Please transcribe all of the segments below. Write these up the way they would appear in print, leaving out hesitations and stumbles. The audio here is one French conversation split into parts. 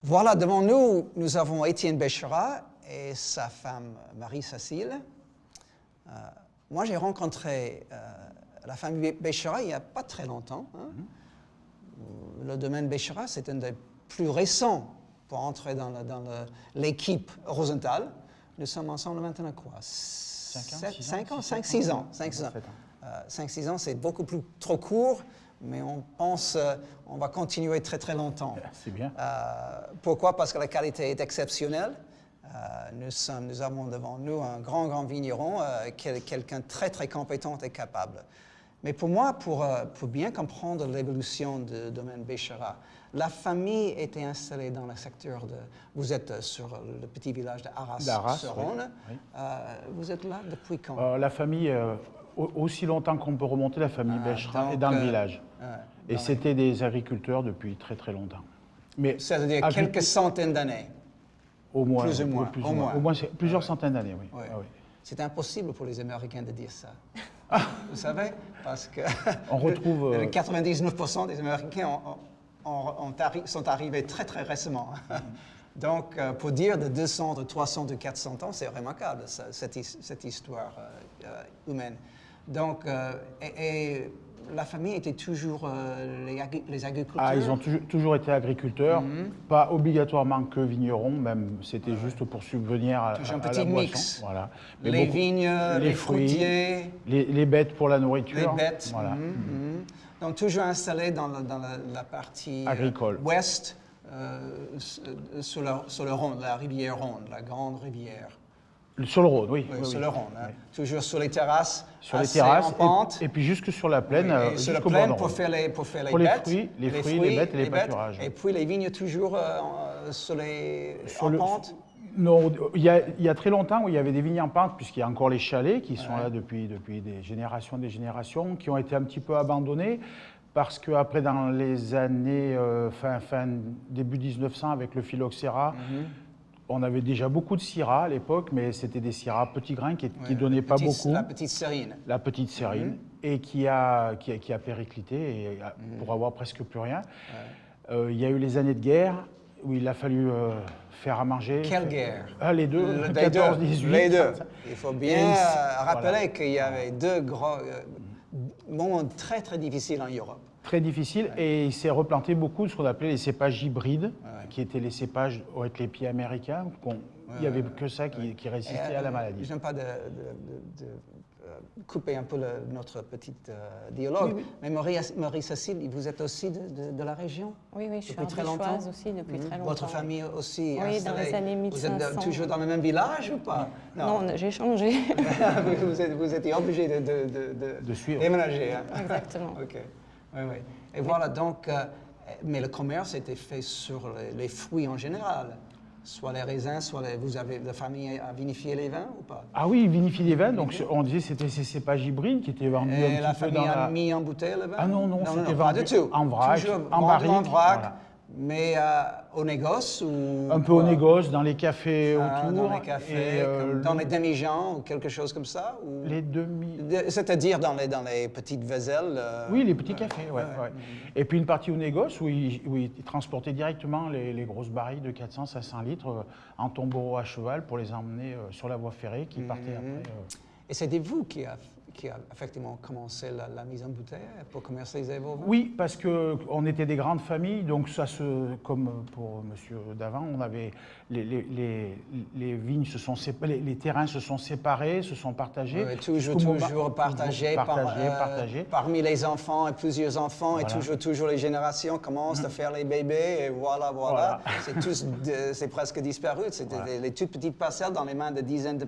Voilà, devant nous, nous avons Étienne Béchera et sa femme Marie-Cécile. Moi, j'ai rencontré la famille Béchera il n'y a pas très longtemps. Hein. Le domaine Béchera, c'est un des plus récents pour entrer dans l'équipe Rosenthal. Nous sommes ensemble maintenant quoi 5 ans 6 ans. 5-6 ans, c'est beaucoup plus trop court, mais on pense on va continuer très très longtemps. C'est bien. Pourquoi? Parce que la qualité est exceptionnelle. Nous avons devant nous un grand vigneron, quelqu'un de très très compétent et capable. Mais pour moi, pour bien comprendre l'évolution du domaine Béchera, la famille était installée dans le secteur de... Vous êtes sur le petit village d'Arras-sur-Rhône. Oui. Vous êtes là depuis quand? La famille, aussi longtemps qu'on peut remonter, la famille Béchera est dans le village. Et c'était des agriculteurs depuis très très longtemps. C'est-à-dire quelques centaines d'années? Au moins. Plus ou moins. Au moins plusieurs centaines d'années, oui. Oui. Ah, oui. C'est impossible pour les Américains de dire ça. Vous savez, parce que on retrouve 99% des Américains sont arrivés très très récemment. Donc, pour dire de 200, de 300, de 400 ans, c'est remarquable, cette histoire humaine. Donc, et la famille était toujours les agriculteurs? Ils ont toujours été agriculteurs, pas obligatoirement que vignerons, même c'était juste pour subvenir à toujours un la petit boisson. mix. Voilà. Mais les vignes, les fruits, fruitiers. les bêtes pour la nourriture. Les bêtes. Voilà. Donc toujours installés dans la partie agricole. Ouest, sur le Rhône, la rivière Rhône, la grande rivière. Sur le Rhône, oui. Sur le Rhône. Oui. Toujours sur les terrasses, sur les terrasses, en pente. Et puis jusque sur la plaine, sur la plaine pour faire les bêtes. Les fruits, les bêtes et les pâturages. Et puis les vignes toujours en pente. Non, il y a très longtemps où il y avait des vignes en pente, puisqu'il y a encore les chalets qui sont là depuis des générations, qui ont été un petit peu abandonnés, parce qu'après, dans les années début 1900, avec le phylloxéra, on avait déjà beaucoup de syrah à l'époque, mais c'était des syrahs petits grains qui ne donnaient pas beaucoup. La petite sérine. La petite sérine, et qui a périclité et pour avoir presque plus rien. Il y a eu les années de guerre, où il a fallu faire à manger. Quelle guerre? Les deux, 14-18. Les deux. Il faut bien rappeler qu'il y avait deux grands moments très très difficiles en Europe. Très difficile, et il s'est replanté beaucoup de ce qu'on appelait les cépages hybrides, qui étaient les cépages avec les pieds américains. Il n'y avait que ça qui résistait à la maladie. Je n'aime pas de couper un peu notre petit dialogue, mais Marie-Cécile, vous êtes aussi de la région? Oui, je suis ardéchoise aussi depuis très longtemps. Votre famille aussi? Oui, dans les années 1500. Vous êtes toujours dans le même village ou pas? Non, j'ai changé. vous étiez obligé de suivre. Déménager. Hein? Exactement. OK. Oui. Et voilà, donc, mais le commerce était fait sur les fruits en général. Soit les raisins, soit la famille a vinifié les vins ou pas? Ah oui, vinifier des vins, donc on disait que c'était ces cépages hybrides qui étaient vendus et un petit peu dans la famille a mis en bouteille le vin? Ah non, c'était vendu en vrac, en barrique. En vrac, voilà. Mais au négoce ou... Un peu au négoce, dans les cafés autour. Dans les cafés, dans les demi-gens ou quelque chose comme ça? Ou... Les demi... C'est-à-dire dans les petites vaisselles? Oui, les petits cafés, ouais. Et puis une partie au négoce où ils transportaient directement les grosses barriques de 400-500 litres en tombereau à cheval pour les emmener sur la voie ferrée qui partait après. Et c'était vous qui a effectivement commencé la mise en bouteille pour commercialiser vos vins? Oui, parce qu'on était des grandes familles, donc comme pour monsieur Davant, on avait les vignes les terrains se sont séparés, se sont partagés. Oui, toujours partagés parmi les enfants et plusieurs enfants, voilà. Et toujours les générations commencent à faire les bébés et voilà. C'est presque disparu. C'était les toutes petites parcelles dans les mains de douzaines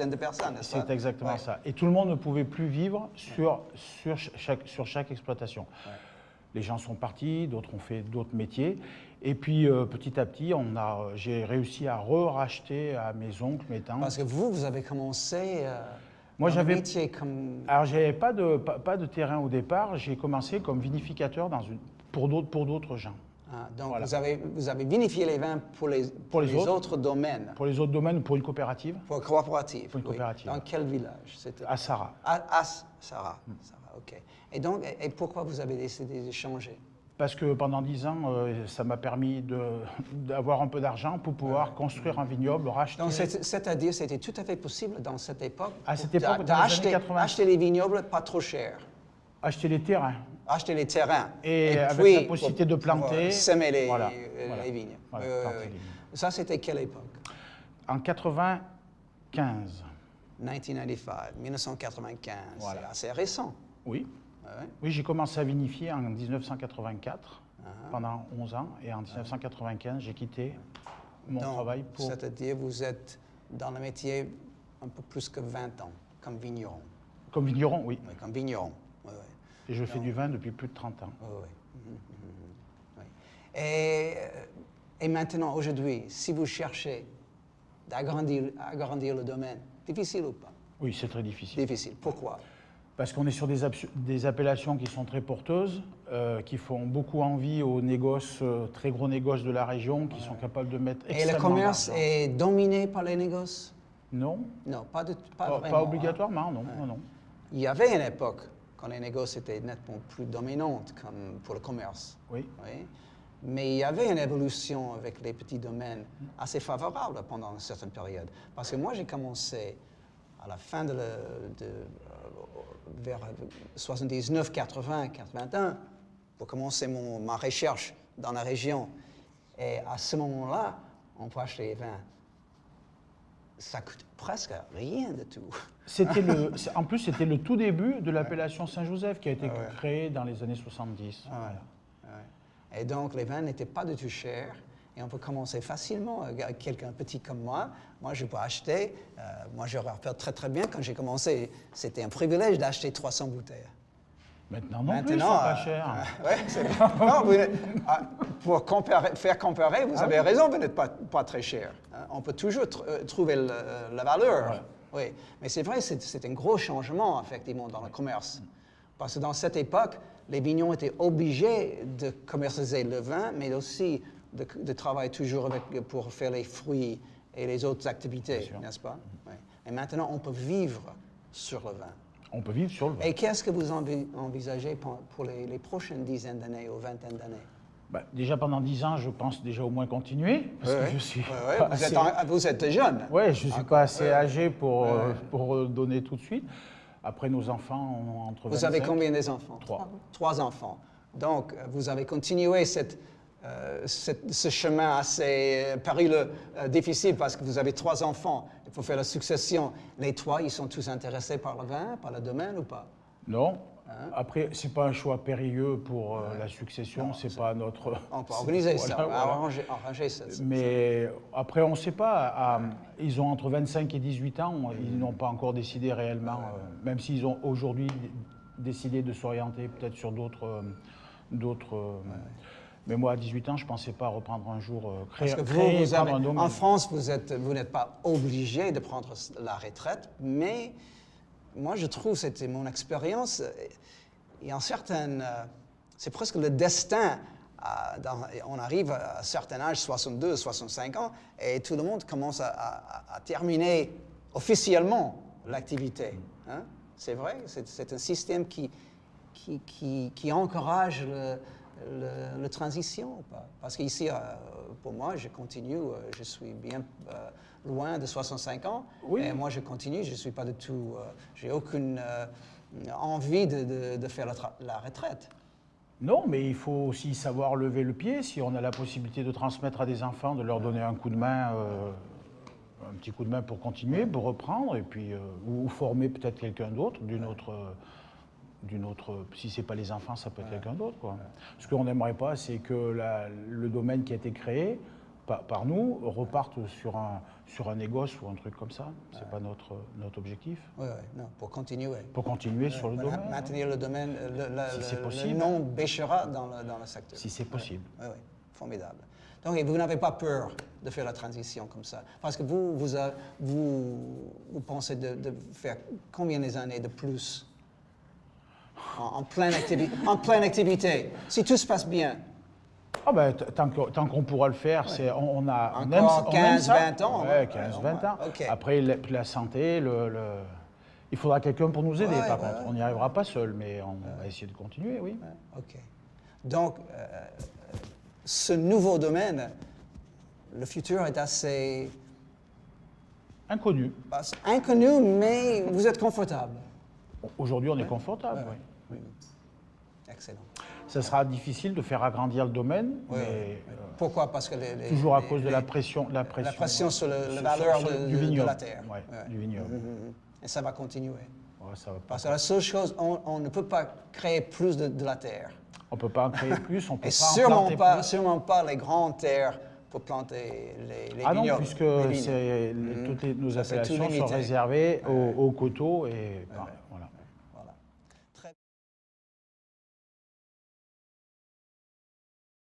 de personnes. C'est exactement ça. Et tout le monde ne pouvait plus vivre sur chaque exploitation. Ouais. Les gens sont partis, d'autres ont fait d'autres métiers. Et puis petit à petit, j'ai réussi à racheter à mes oncles, mes tantes. Parce que vous avez commencé moi, dans le métier comme... Alors, j'avais pas de terrain au départ. J'ai commencé comme vinificateur pour d'autres gens. Donc voilà. vous avez vinifié les vins pour les autres domaines? Pour les autres domaines, pour une coopérative. Pour une coopérative. Pour une coopérative. Dans quel village? À Sarrat. À Sarrat, ok. Et pourquoi vous avez décidé de changer? Parce que pendant 10 ans, ça m'a permis d'avoir un peu d'argent pour pouvoir construire un vignoble, racheter... Donc, c'est-à-dire c'était tout à fait possible dans cette époque à cette époque, dans les années 80, acheter les vignobles pas trop chers. Acheter les terrains. Acheter les terrains. Et avec puis, la possibilité de planter... semer les vignes. Voilà, planter les vignes. Ça, c'était quelle époque? En 95. 1995, Voilà. c'est assez récent. Oui. Ouais. Oui, j'ai commencé à vinifier en 1984, pendant 11 ans, et en 1995, j'ai quitté mon travail pour... C'est-à-dire vous êtes dans le métier un peu plus que 20 ans, comme vigneron. Comme vigneron, oui. Oui, comme vigneron. Oui, oui. Et je fais du vin depuis plus de 30 ans. Oui, oui. Oui. Et maintenant, aujourd'hui, si vous cherchez d'agrandir le domaine, difficile ou pas? Oui, c'est très difficile. Difficile. Pourquoi? Parce qu'on est sur des appellations qui sont très porteuses, qui font beaucoup envie aux négoces, très gros négoces de la région, qui sont capables de mettre extrêmement Et le commerce d'argent. est dominé par les négoces? Non. Non, pas Pas vraiment. obligatoirement, non. Ouais. Non, non. Il y avait une époque quand les négoces étaient nettement plus dominantes comme pour le commerce. Oui. Oui. Mais il y avait une évolution avec les petits domaines assez favorable pendant une certaine période. Parce que moi, j'ai commencé à la fin vers 79, 80, 81 pour commencer ma recherche dans la région. Et à ce moment-là, on peut acheter les vins. Ça coûte presque rien de tout. En plus, c'était le tout début de l'appellation Saint-Joseph qui a été créée dans les années 70. Voilà. Et donc, les vins n'étaient pas du tout chers. Et on peut commencer facilement. Quelqu'un petit comme moi je peux acheter. Moi, je me rappelle très, très bien quand j'ai commencé. C'était un privilège d'acheter 300 bouteilles. Maintenant non plus, ils sont pas chers. Pour faire comparer, vous avez raison, vous n'êtes pas très cher. On peut toujours trouver la valeur. Ouais. Oui. Mais c'est vrai, c'est un gros changement, effectivement, dans le commerce. Parce que dans cette époque, les vignerons étaient obligés de commercialiser le vin, mais aussi de travailler toujours pour faire les fruits et les autres activités, n'est-ce pas? Oui. Et maintenant, on peut vivre sur le vin. On peut vivre sur le vin. Et qu'est-ce que vous envisagez pour les prochaines dizaines d'années ou vingtaines d'années? Déjà pendant 10 ans, je pense déjà au moins continuer, parce que je suis pas assez... Vous êtes jeune. Oui, je ne suis pas assez âgé pour donner tout de suite. Après, nos enfants ont entre 25... Vous avez combien d'enfants? 3. 3 enfants. Donc, vous avez continué ce chemin assez périlleux, difficile, parce que vous avez 3 enfants. Il faut faire la succession. Les 3, ils sont tous intéressés par le vin, par le domaine ou pas? Non. Après, ce n'est pas un choix périlleux pour la succession, ce n'est pas notre... On peut organiser ça, arranger ça. Mais après, on ne sait pas. Ils ont entre 25 et 18 ans, ils n'ont pas encore décidé réellement, même s'ils ont aujourd'hui décidé de s'orienter peut-être sur d'autres... Mais moi, à 18 ans, je ne pensais pas reprendre un jour, en France, vous n'êtes pas obligé de prendre la retraite, mais moi, je trouve, c'était mon expérience, il y a c'est presque le destin. On arrive à un certain âge, 62, 65 ans, et tout le monde commence à terminer officiellement l'activité. Hein? C'est vrai, c'est un système qui encourage la transition. Parce qu'ici, pour moi, je continue, je suis bien loin de 65 ans, et moi je continue, je ne suis pas du tout, j'ai aucune envie de faire la retraite. Non, mais il faut aussi savoir lever le pied. Si on a la possibilité de transmettre à des enfants, de leur donner un coup de main, un petit coup de main pour continuer, pour reprendre, et puis ou former peut-être quelqu'un d'autre d'une autre, si ce n'est pas les enfants, ça peut être quelqu'un d'autre, quoi. Ce qu'on n'aimerait pas, c'est que le domaine qui a été créé par nous reparte sur un négoce ou un truc comme ça. Ce n'est pas notre objectif. Oui, non, pour continuer. Pour continuer sur le domaine. Maintenir le domaine, si c'est possible. le nom Béchera dans le secteur. Si c'est possible. Oui, formidable. Donc, vous n'avez pas peur de faire la transition comme ça? Parce que vous pensez de faire combien d'années de plus en pleine activité, si tout se passe bien? Tant qu'on pourra le faire, on aime 15-20 ans. Ouais, 15-20 ans. Okay. Après, la santé, il faudra quelqu'un pour nous aider, par contre. On n'y arrivera pas seul, mais on va essayer de continuer, oui. OK. Donc, ce nouveau domaine, le futur est assez Inconnu. inconnu, mais vous êtes confortable. Aujourd'hui, on est confortable. Ouais, Oui. Excellent. Ça sera difficile de faire agrandir le domaine, Oui, mais oui. Pourquoi? Parce que toujours à cause de la pression, la pression sur la valeur du vignoble. de la terre. Ouais, Ouais. du vignoble. Et ça va continuer. Ouais, ça va pas. Parce que la seule chose, on ne peut pas créer plus de la terre. On ne peut pas en créer plus, on peut Et pas en planter plus. sûrement pas les grandes terres pour planter les Ah non, vignobles. puisque les vignes. toutes nos Ça, c'est tout appellations sont limité. réservées aux coteaux et voilà.